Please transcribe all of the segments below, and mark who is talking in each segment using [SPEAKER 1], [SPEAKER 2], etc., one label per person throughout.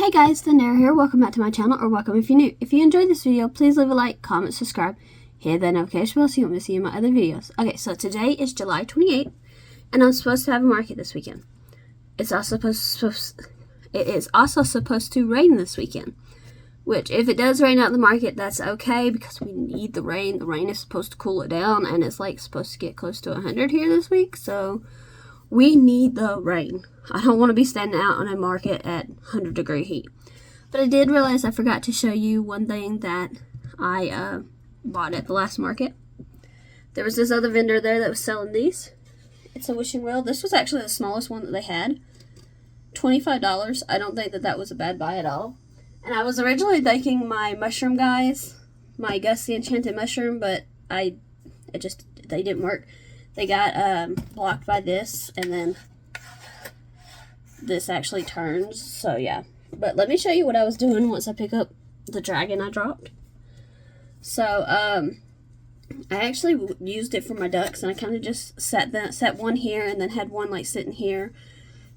[SPEAKER 1] Hey guys, Thundera here. Welcome back to my channel, or welcome if you're new. If you enjoyed this video, please leave a like, comment, subscribe, hit that notification bell so you won't miss any of my other videos. Okay, so today is July 28th, and I'm supposed to have a market this weekend. It is also supposed to rain this weekend, which if it does rain out in the market, that's okay because we need the rain. The rain is supposed to cool it down, and it's like supposed to get close to 100 here this week, so we need the rain. I don't want to be standing out on a market at 100-degree heat. But I did realize I forgot to show you one thing that I bought at the last market. There was this other vendor there that was selling these. It's a wishing wheel. This was actually the smallest one that they had. $25. I don't think that was a bad buy at all. And I was originally thinking my mushroom guys, my Gus the Enchanted Mushroom, but they didn't work. They got blocked by this, and then this actually turns, so yeah. But let me show you what I was doing once I pick up the dragon I dropped. So, I actually used it for my ducks, and I kind of just set one here, and then had one like sitting here.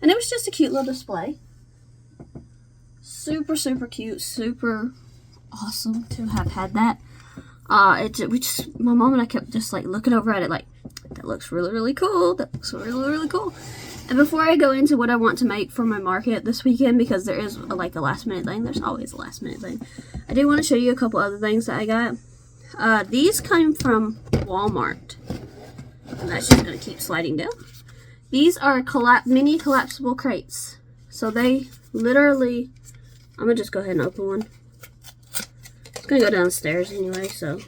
[SPEAKER 1] And it was just a cute little display. Super, super cute, super awesome to have had that. My mom and I kept just like looking over at it like, that looks really, really cool. That looks really, really cool. And before I go into what I want to make for my market this weekend, because there is like a last minute thing, there's always a last minute thing, I do want to show you a couple other things that I got. These came from Walmart, and that's just going to keep sliding down. These are mini collapsible crates. So they literally, I'm going to just go ahead and open one. It's going to go downstairs anyway, so,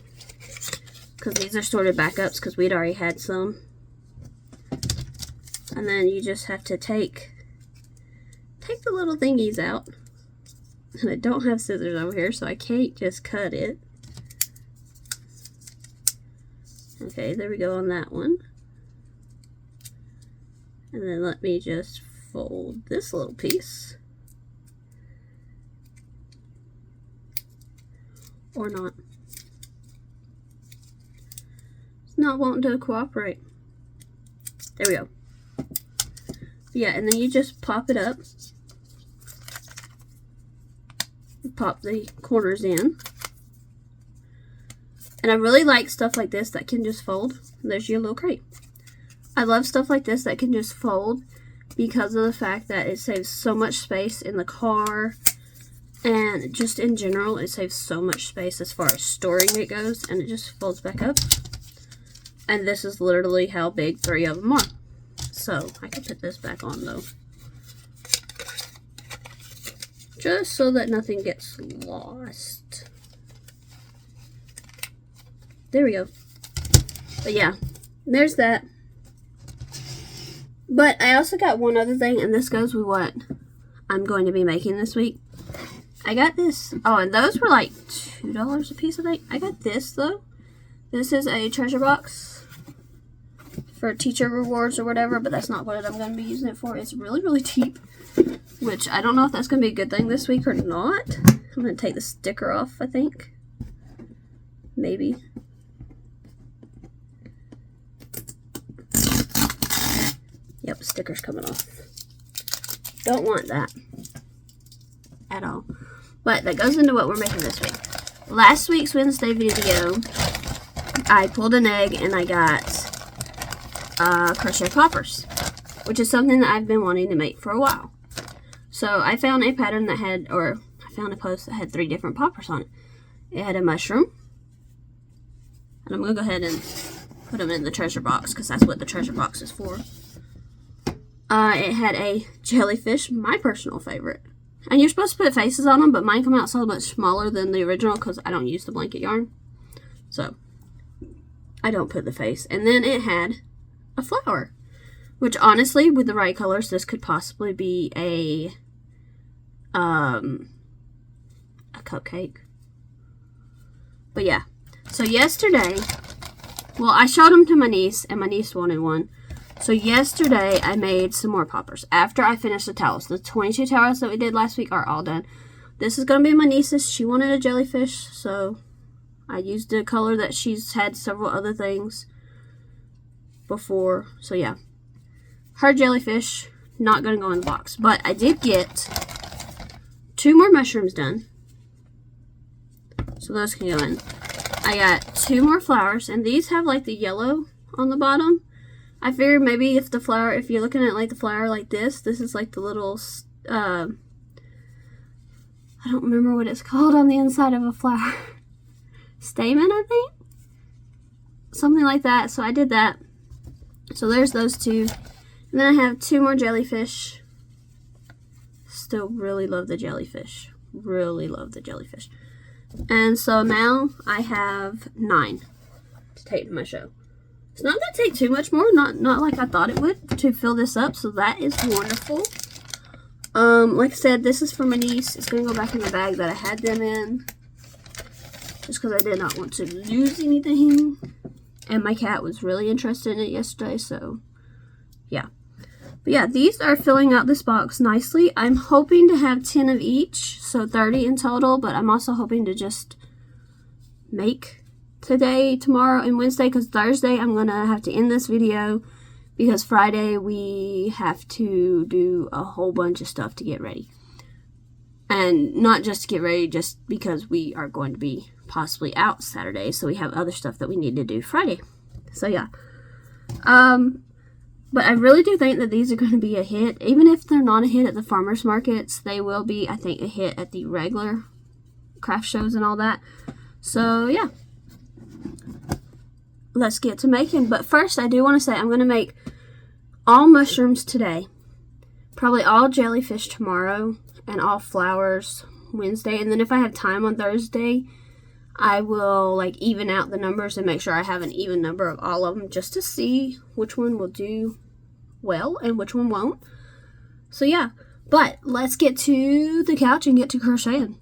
[SPEAKER 1] because these are sorted backups because we'd already had some. And then you just have to take the little thingies out. And I don't have scissors over here, so I can't just cut it. Okay, there we go on that one. And then let me just fold this little piece. Or not. It's not wanting to cooperate. There we go. Yeah, and then you just pop it up. Pop the corners in. And I really like stuff like this that can just fold. There's your little crate. I love stuff like this that can just fold because of the fact that it saves so much space in the car. And just in general, it saves so much space as far as storing it goes. And it just folds back up. And this is literally how big 3 of them are. So, I can put this back on though. Just so that nothing gets lost. There we go. But yeah, there's that. But I also got one other thing, and this goes with what I'm going to be making this week. I got this. Oh, and those were like $2 a piece, I think. I got this though. This is a treasure box for teacher rewards or whatever, but that's not what I'm going to be using it for. It's really, really cheap, which I don't know if that's going to be a good thing this week or not. I'm going to take the sticker off, I think. Maybe. Yep, sticker's coming off. Don't want that at all. But that goes into what we're making this week. Last week's Wednesday video, I pulled an egg and I got crochet poppers, which is something that I've been wanting to make for a while. So I found a pattern that had, or I found a post that had 3 different poppers on it. It had a mushroom, and I'm going to go ahead and put them in the treasure box because that's what the treasure box is for. It had a jellyfish, my personal favorite. And you're supposed to put faces on them, but mine come out so much smaller than the original because I don't use the blanket yarn. So I don't put the face. And then it had a flower, which honestly, with the right colors, this could possibly be a cupcake. But yeah, so yesterday, well, I showed them to my niece, and my niece wanted one. So yesterday, I made some more poppers after I finished the towels. The 22 towels that we did last week are all done. This is going to be my niece's. She wanted a jellyfish, so I used a color that she's had several other things before. So yeah, her jellyfish, not going to go in the box. But I did get 2 more mushrooms done. So those can go in. I got 2 more flowers, and these have like the yellow on the bottom. I figured maybe if you're looking at like the flower like this is like the little, I don't remember what it's called on the inside of a flower. Stamen, I think? Something like that. So I did that. So there's those 2. And then I have 2 more jellyfish. Still really love the jellyfish. Really love the jellyfish. And so now I have 9 to take to my show. It's not going to take too much more. Not like I thought it would to fill this up. So that is wonderful. Like I said, this is for my niece. It's going to go back in the bag that I had them in. Just because I did not want to lose anything. And my cat was really interested in it yesterday. So, yeah. But yeah, these are filling out this box nicely. I'm hoping to have 10 of each, so 30 in total, but I'm also hoping to just make today, tomorrow, and Wednesday, because Thursday I'm going to have to end this video because Friday we have to do a whole bunch of stuff to get ready. And not just to get ready, just because we are going to be possibly out Saturday, so we have other stuff that we need to do Friday. So yeah. But I really do think that these are going to be a hit. Even if they're not a hit at the farmers markets, they will be, I think, a hit at the regular craft shows and all that. So, yeah. Let's get to making. But first, I do want to say I'm going to make all mushrooms today. Probably all jellyfish tomorrow. And all flowers Wednesday. And then if I have time on Thursday, I will like even out the numbers and make sure I have an even number of all of them just to see which one will do well and which one won't. So yeah, but let's get to the couch and get to crocheting.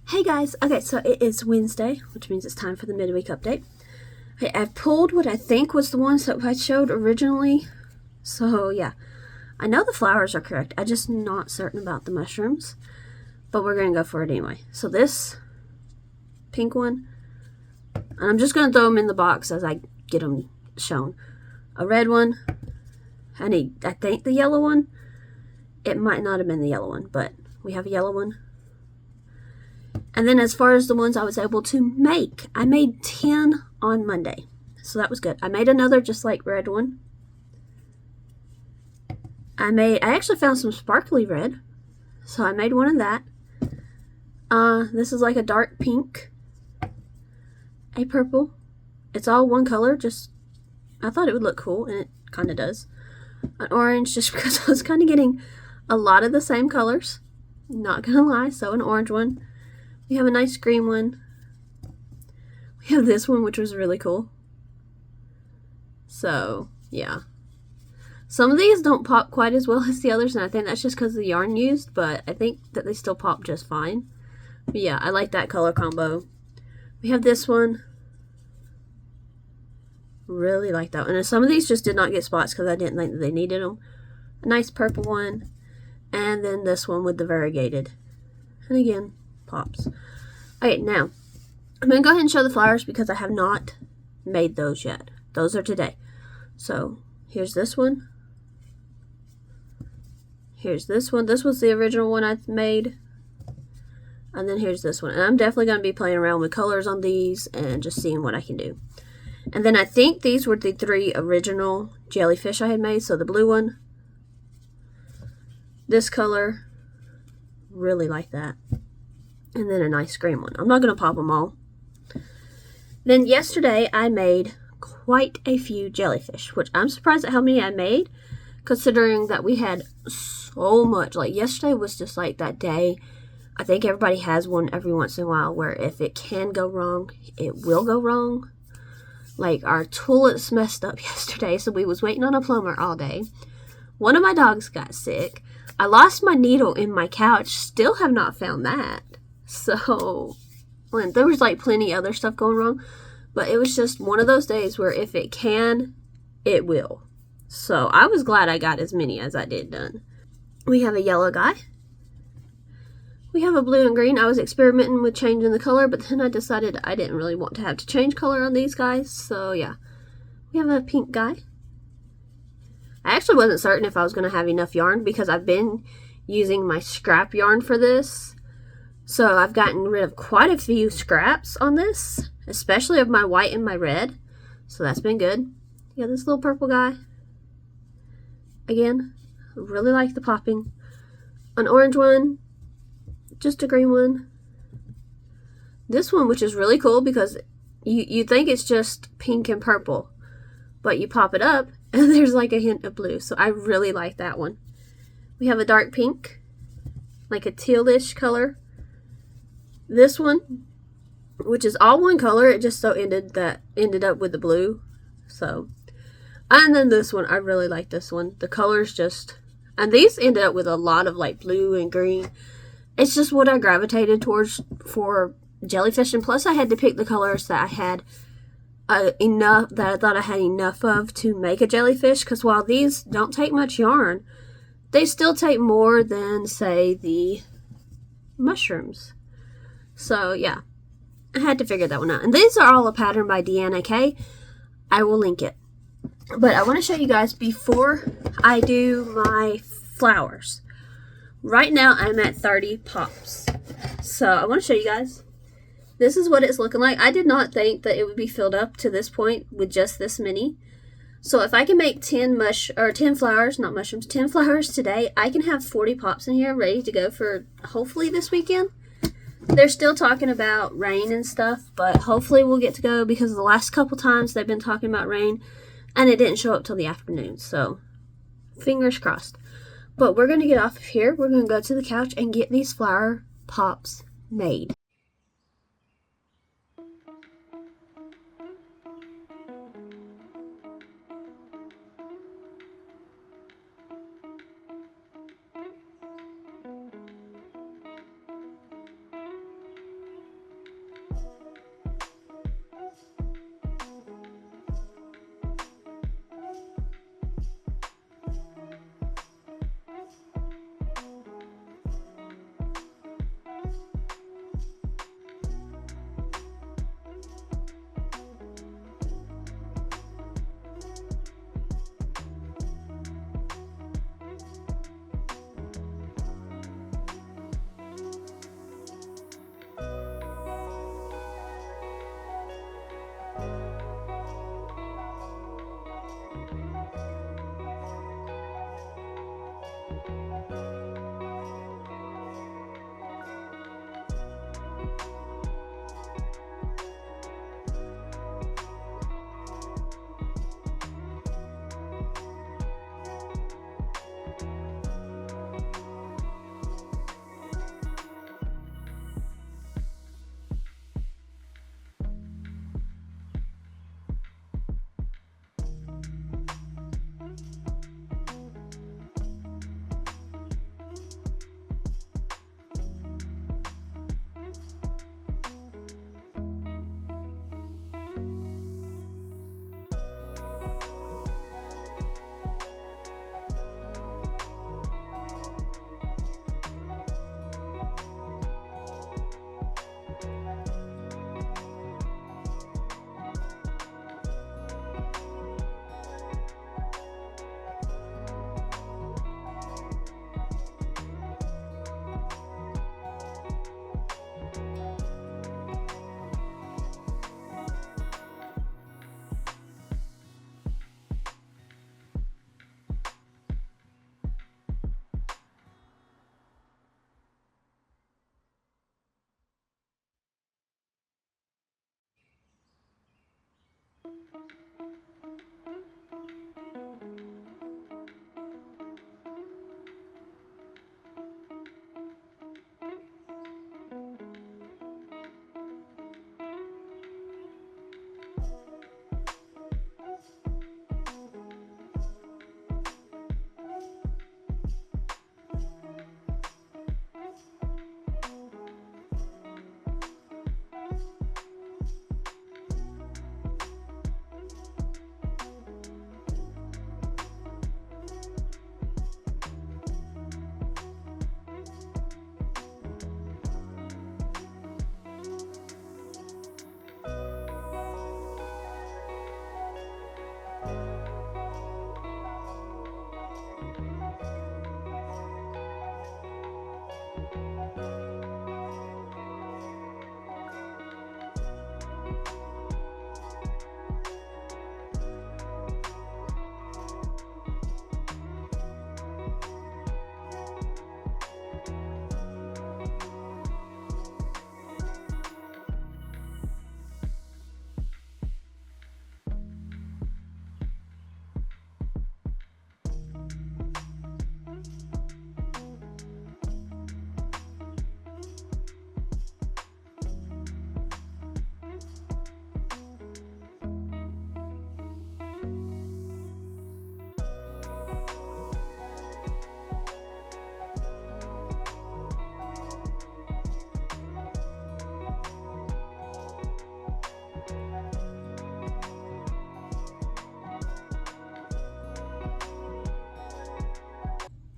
[SPEAKER 1] Hey guys, okay, so it is Wednesday, which means it's time for the midweek update. Okay, I've pulled what I think was the ones that I showed originally. So yeah, I know the flowers are correct. I'm just not certain about the mushrooms, but we're gonna go for it anyway. So this pink one, and I'm just gonna throw them in the box as I get them shown. A red one, and I think the yellow one. It might not have been the yellow one, but we have a yellow one. And then as far as the ones I was able to make, I made 10 on Monday. So that was good. I made another just like red one. I actually found some sparkly red. So I made one of that. This is like a dark pink. A purple. It's all one color, just I thought it would look cool, and it kind of does. An orange, just because I was kind of getting a lot of the same colors. Not gonna lie, so an orange one. We have a nice green one. We have this one, which was really cool. So, yeah. Some of these don't pop quite as well as the others, and I think that's just because of the yarn used, but I think that they still pop just fine. But yeah, I like that color combo. We have this one. Really like that one. And some of these just did not get spots because I didn't think that they needed them. A nice purple one. And then this one with the variegated. And again, pops. Okay, now I'm going to go ahead and show the flowers because I have not made those yet. Those are today. So here's this one. Here's this one. This was the original one I made. And then here's this one. And I'm definitely going to be playing around with colors on these and just seeing what I can do. And then I think these were the 3 original jellyfish I had made. So the blue one, this color, really like that. And then a nice green one. I'm not going to pop them all. Then yesterday I made quite a few jellyfish, which I'm surprised at how many I made, considering that we had so much. Like yesterday was just like that day. I think everybody has one every once in a while where if it can go wrong, it will go wrong. Like our tulips messed up yesterday, so we was waiting on a plumber all day. One of my dogs got sick. I lost my needle in my couch. Still have not found that. So, there was like plenty other stuff going wrong. But it was just one of those days where if it can, it will. So I was glad I got as many as I did done. We have a yellow guy. We have a blue and green. I was experimenting with changing the color, but then I decided I didn't really want to have to change color on these guys. So yeah, we have a pink guy. I actually wasn't certain if I was going to have enough yarn because I've been using my scrap yarn for this. So I've gotten rid of quite a few scraps on this, especially of my white and my red. So that's been good. You got this little purple guy. Again, really like the popping. An orange one. Just a green one. This one, which is really cool because you think it's just pink and purple, but you pop it up and there's like a hint of blue. So I really like that one. We have a dark pink, like a tealish color. This one, which is all one color, it just so ended up with the blue. So, and then this one, I really like this one. The colors just, and these ended up with a lot of like blue and green. It's just what I gravitated towards for jellyfish, and plus I had to pick the colors that I had enough, that I thought I had enough of to make a jellyfish, because while these don't take much yarn, they still take more than, say, the mushrooms. So yeah, I had to figure that one out. And these are all a pattern by Deanna K. I will link it. But I want to show you guys before I do my flowers. Right now I'm at 30 pops. So I want to show you guys. This is what it's looking like. I did not think that it would be filled up to this point with just this many. So if I can make 10 flowers, not mushrooms, 10 flowers today, I can have 40 pops in here ready to go for hopefully this weekend. They're still talking about rain and stuff, but hopefully we'll get to go, because the last couple times they've been talking about rain and it didn't show up till the afternoon. So fingers crossed. But we're going to get off of here. We're going to go to the couch and get these flower pops made.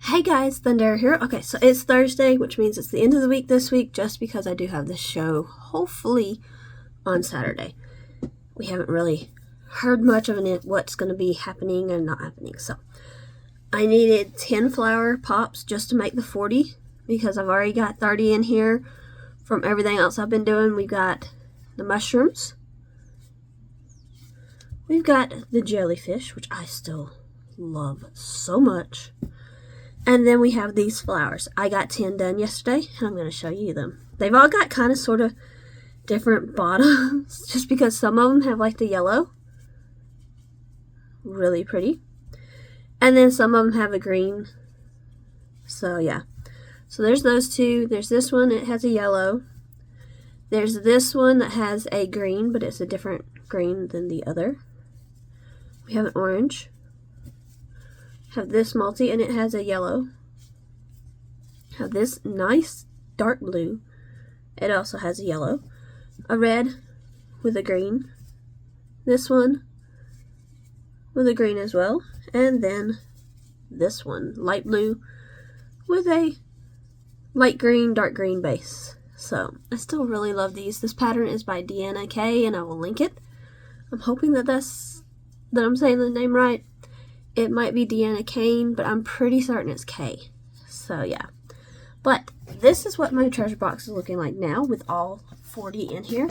[SPEAKER 1] Hey guys, Thunder here. Okay, so it's Thursday, which means it's the end of the week this week, just because I do have this show, hopefully, on Saturday. We haven't really heard much of what's going to be happening and not happening, so I needed 10 flower pops just to make the 40, because I've already got 30 in here from everything else I've been doing. We've got the mushrooms. We've got the jellyfish, which I still love so much. And then we have these flowers. I got 10 done yesterday, and I'm going to show you them. They've all got kind of sort of different bottoms, just because some of them have like the yellow. Really pretty. And then some of them have a green. So yeah. So there's those two. There's this one, it has a yellow. There's this one that has a green, but it's a different green than the other. We have an orange. Have this multi, and it has a yellow. Have this nice dark blue. It also has a yellow. A red with a green. This one with a green as well. And then this one, light blue with a light green, dark green base. So I still really love these. This pattern is by Deanna K, and I will link it. I'm hoping that I'm saying the name right. It might be Deanna Kane, but I'm pretty certain it's K. So yeah. But this is what my treasure box is looking like now, with all 40 in here.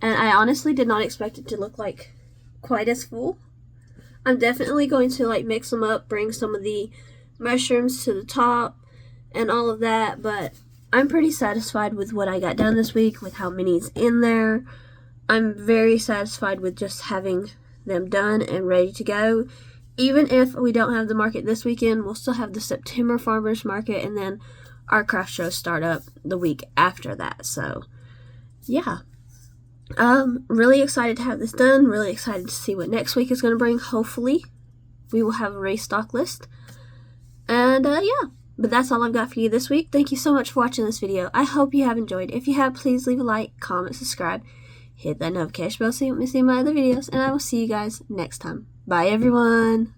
[SPEAKER 1] And I honestly did not expect it to look like quite as full. I'm definitely going to like mix them up, bring some of the mushrooms to the top and all of that, but I'm pretty satisfied with what I got done this week, with how many's in there. I'm very satisfied with just having them done and ready to go. Even if we don't have the market this weekend, we'll still have the September Farmers Market, and then our craft shows start up the week after that. So, yeah. Really excited to have this done. Really excited to see what next week is going to bring. Hopefully, we will have a restock list. And, yeah. But that's all I've got for you this week. Thank you so much for watching this video. I hope you have enjoyed. If you have, please leave a like, comment, subscribe. Hit that notification bell so you don't miss any of my other videos. And I will see you guys next time. Bye, everyone.